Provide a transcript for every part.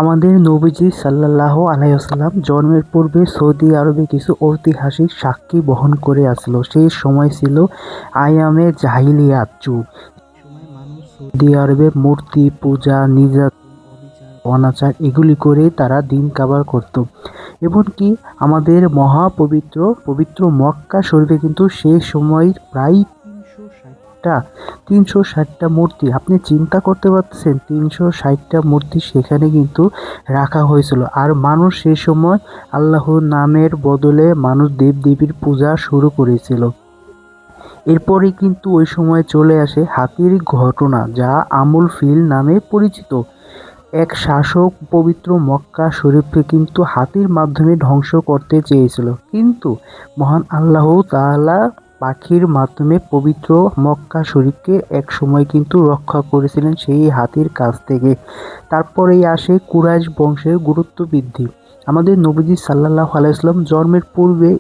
আমাদের নবীজি সাল্লাল্লাহু আলাইহি ওয়াসাল্লাম জন্মের পূর্বে সৌদি আরবে কিছু ঐতিহাসিক সাক্ষী বহন করে আসলো। সেই সময় ছিল আইয়ামে জাহিলিয়াত যুগ। সময় মানুষ সৌদি আরবে মূর্তি পূজা, নির্যাতন, অবিচার, অনাচার এগুলি করে তারা দিন কাবার করত। এমনকি আমাদের পবিত্র মক্কা শরীফে কিন্তু সেই সময় প্রায় ৩৬০টা মূর্তি, আপনি চিন্তা করতে পারতেছেন, ৩৬০টা মূর্তি সেখানে কিন্তু রাখা হয়েছিল। আর মানুষ সেই সময় আল্লাহর নামের বদলে মানুষ দেবদেবীর পূজা শুরু করেছিল। এরপরে কিন্তু ওই সময় চলে আসে হাতির ঘটনা, যা আমুল ফিল নামে পরিচিত। এক শাসক পবিত্র মক্কা শরীফকে কিন্তু হাতির মাধ্যমে ধ্বংস করতে চেয়েছিল, কিন্তু মহান আল্লাহ তাআলা পাখির মাধ্যমে পবিত্র মক্কা শরীফকে এক সময় কিন্তু রক্ষা করেছিলেন সেই হাতির কাছ থেকে। তারপরেই আসে কুরাইশ বংশের গুরুত্ব বৃদ্ধি। আমাদের নবীজি সাল্লাল্লাহু আলাইহি ওয়াসাল্লাম জন্মের পূর্বে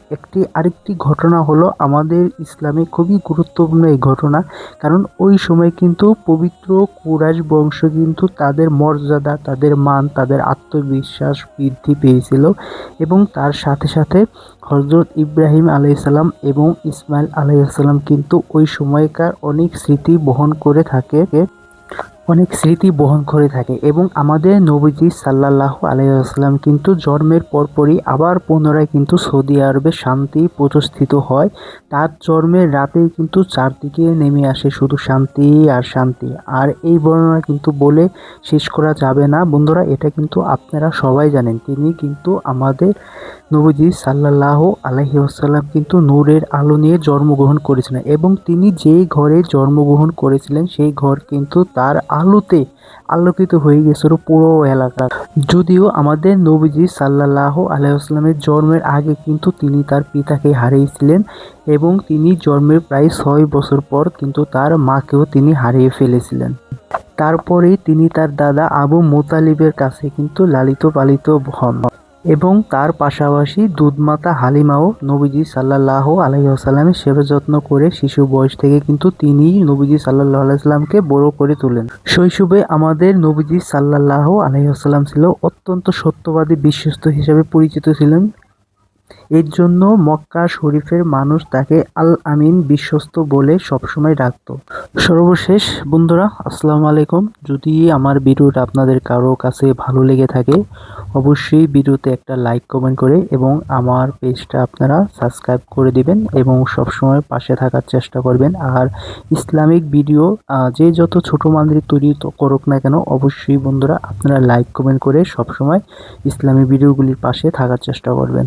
আরেকটি ঘটনা হলো আমাদের ইসলামে খুবই গুরুত্বপূর্ণ এই ঘটনা। কারণ ওই সময় কিন্তু পবিত্র কুরাইশ বংশ কিন্তু তাদের মর্যাদা, তাদের মান, তাদের আত্মবিশ্বাস বৃদ্ধি পেয়েছিল, এবং তার সাথে সাথে হযরত ইব্রাহিম আলাইহিস সালাম এবং ইসমাইল আলাইহিস সালাম কিন্তু ওই সময়কার অনেক স্মৃতি বহন করে থাকে এবং আমাদের নবীজি সাল্লাল্লাহু আলাইহি ওয়াসাল্লাম কিন্তু জন্মের পরপরই আবার পুনরায় কিন্তু সৌদি আরবে শান্তি প্রতিষ্ঠিত হয়। তার জন্মের রাতেই কিন্তু চারদিকে নেমে আসে শুধু শান্তি আর শান্তি। আর এই বর্ণনা কিন্তু বলে শেষ করা যাবে না বন্ধুরা, এটা কিন্তু আপনারা সবাই জানেন। তিনি কিন্তু আমাদের নবীজি সাল্লাল্লাহু আলাইহি ওয়াসাল্লাম কিন্তু নূরের আলো নিয়ে জন্মগ্রহণ করেছিলেন, এবং তিনি যেই ঘরে জন্মগ্রহণ করেছিলেন সেই ঘর কিন্তু তার আলোতে আলোকিত হয়ে গেছিল পুরো এলাকা। যদিও আমাদের নবীজি সাল্লাল্লাহু আলাইহি ওয়াসাল্লামের জন্মের আগে কিন্তু তিনি তার পিতাকে হারিয়েছিলেন, এবং তিনি জন্মের প্রায় 6 বছর পর কিন্তু তার মাকেও তিনি হারিয়ে ফেলেছিলেন। তারপরেই তিনি তার দাদা আবু মুতালিবের কাছে কিন্তু লালিত পালিত হন, এবং তার পাশাপাশি দুধমাতা হালিমাও নবীজি সাল্লাল্লাহু আলাইহি ওয়াসাল্লামের সেবা যত্ন করে শিশু বয়স থেকে কিন্তু তিনি নবীজি সাল্লাল্লাহু আলাইহি ওয়াসাল্লামকে বড় করে তোলেন। শৈশবে আমাদের নবীজি সাল্লাল্লাহু আলাইহি ওয়াসাল্লাম ছিল অত্যন্ত সত্যবাদী, বিশ্বস্ত হিসেবে পরিচিত ছিলেন। এর জন্য মক্কা শরীফের মানুষ তাকে আল আমিন, বিশ্বস্ত বলে সবসময় ডাকত। সর্বশেষ বন্ধুরা, আসসালামু আলাইকুম। যদি আমার ভিডিওটা আপনাদের কারো কাছে ভালো লেগে থাকে অবশ্যই ভিডিওতে একটা লাইক কমেন্ট করে এবং আমার পেজটা আপনারা সাবস্ক্রাইব করে দিবেন এবং সবসময় পাশে থাকার চেষ্টা করবেন। আর ইসলামিক ভিডিও যে যত ছোট মান্দ্রিক তৈরি করুক না কেন, অবশ্যই বন্ধুরা আপনারা লাইক কমেন্ট করে সবসময় ইসলামিক ভিডিওগুলির পাশে থাকার চেষ্টা করবেন।